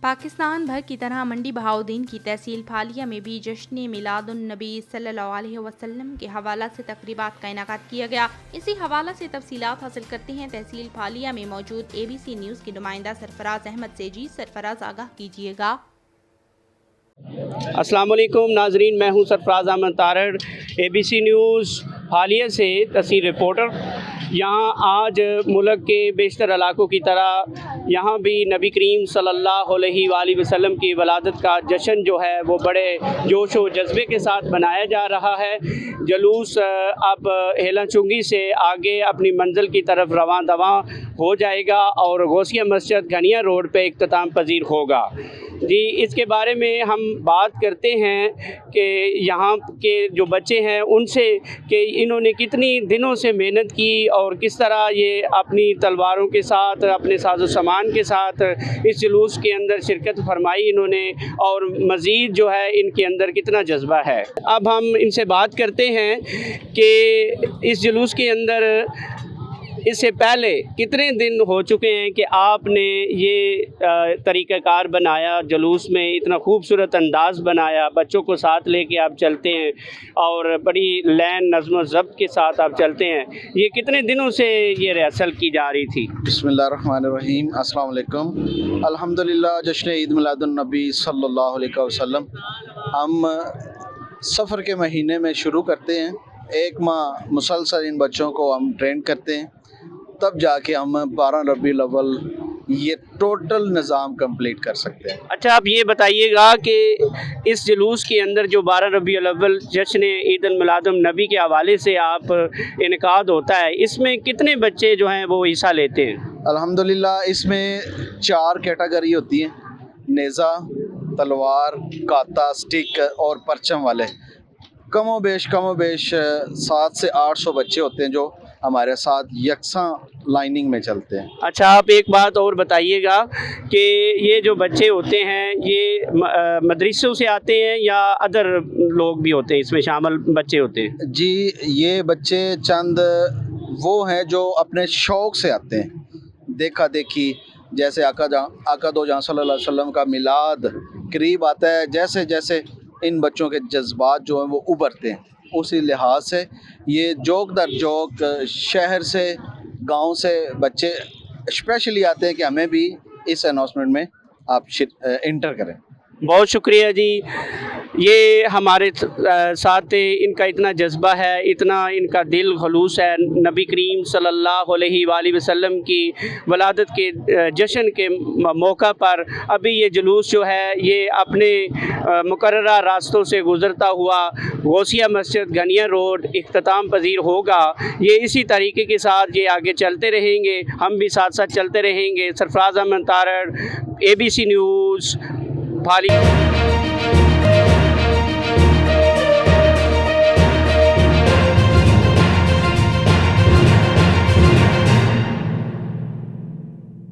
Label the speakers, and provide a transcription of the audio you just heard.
Speaker 1: पाकिस्तान भर की तरह मंडी बहाउद्दीन की तहसील फालिया में भी जश्न मिलादुन्नबी सल्लल्लाहु अलैहि वसल्लम के हवाला से तकरीबात का इनेकाद किया गया। इसी हवाला से तफसीलात हासिल करते हैं तहसील फालिया में मौजूद ABC न्यूज़ की नुमाइंदा सरफराज अहमद से। जी सरफराज, आगाह कीजिएगा।
Speaker 2: अस्सलाम वालेकुम नाजरीन, मैं हूं सरफराज अहमद तारड़, ABC न्यूज़ फालिया से तहसील रिपोर्टर। यहाँ आज मुल्क के बेशतर इलाकों की तरह यहाँ भी नबी करीम सल्लल्लाहु अलैहि वसल्लम की वलादत का जश्न जो है वो बड़े जोश व जज्बे के साथ मनाया जा रहा है। जलूस अब हेला चुंगी से आगे अपनी मंजिल की तरफ रवां दवां हो जाएगा और गौसिया मस्जिद घनिया रोड पे इख्तिताम पजीर होगा। जी, इसके बारे में हम बात करते हैं कि यहाँ के जो बच्चे हैं उनसे कि इन्होंने कितनी दिनों से मेहनत की और किस तरह ये अपनी तलवारों के साथ, अपने साजो सामान के साथ इस जुलूस के अंदर शिरकत फरमाई इन्होंने, और मज़ीद जो है इनके अंदर कितना जज्बा है। अब हम इनसे बात करते हैं कि इस जुलूस के अंदर इससे पहले कितने दिन हो चुके हैं कि आपने ये तरीक़ाकार बनाया, जुलूस में इतना खूबसूरत अंदाज़ बनाया, बच्चों को साथ लेके आप चलते हैं और बड़ी लैन नज़्म व ज़ब्त के साथ आप चलते हैं। ये कितने दिनों से ये रिहर्सल की जा रही थी?
Speaker 3: बिस्मिल्लाहिर्रहमानिर्रहीम, अस्सलाम वालेकुम। अल्हम्दुलिल्लाह, जश्न ईद मिलादुन्नबी सल्लल्लाहु अलैहि वसल्लम हम सफ़र के महीने में शुरू करते हैं। एक माह मुसलसल इन बच्चों को हम ट्रेन करते हैं, तब जाके हम 12 रबीउल अव्वल ये टोटल निज़ाम कंप्लीट कर सकते हैं।
Speaker 2: अच्छा, आप ये बताइएगा कि इस जुलूस के अंदर जो 12 रबीउल अव्वल जश्न ईद मिलादुन नबी के हवाले से आप इनेकाद होता है, इसमें कितने बच्चे जो हैं वो हिस्सा लेते हैं?
Speaker 3: अल्हम्दुलिल्लाह, इसमें 4 कैटेगरी होती हैं: नेज़ा, तलवार, काता, स्टिक और परचम वाले। कमो बेश 700 से 800 बच्चे होते हैं जो हमारे साथ यकसां लाइनिंग में चलते हैं।
Speaker 2: अच्छा, आप एक बात और बताइएगा कि ये जो बच्चे होते हैं ये मदरसों से आते हैं या अदर लोग भी होते हैं, इसमें शामिल बच्चे होते हैं?
Speaker 3: जी, ये बच्चे चंद वो हैं जो अपने शौक़ से आते हैं, देखा देखी, जैसे आका दो जहाँ सल्लल्लाहु अलैहि वसल्लम का मिलाद करीब आता है, जैसे जैसे इन बच्चों के जज्बात जो हैं वो उभरते हैं, उसी लिहाज से ये जोक दर जोक शहर से, गांव से बच्चे स्पेशली आते हैं कि हमें भी इस अनाउंसमेंट में आप इंटर करें।
Speaker 2: बहुत शुक्रिया जी। ये हमारे साथ थे, इनका इतना जज्बा है, इतना इनका दिल खलूस है नबी करीम सल्लल्लाहु अलैहि वसल्लम की वलादत के जश्न के मौका पर। अभी ये जुलूस जो है ये अपने मुकर्ररा रास्तों से गुज़रता हुआ गौसिया मस्जिद घनिया रोड इख्तिताम पजीर होगा। ये इसी तरीके के साथ ये आगे चलते रहेंगे, हम भी साथ साथ चलते रहेंगे। सरफराज अहमद तारड़, ABC न्यूज़ फालिया।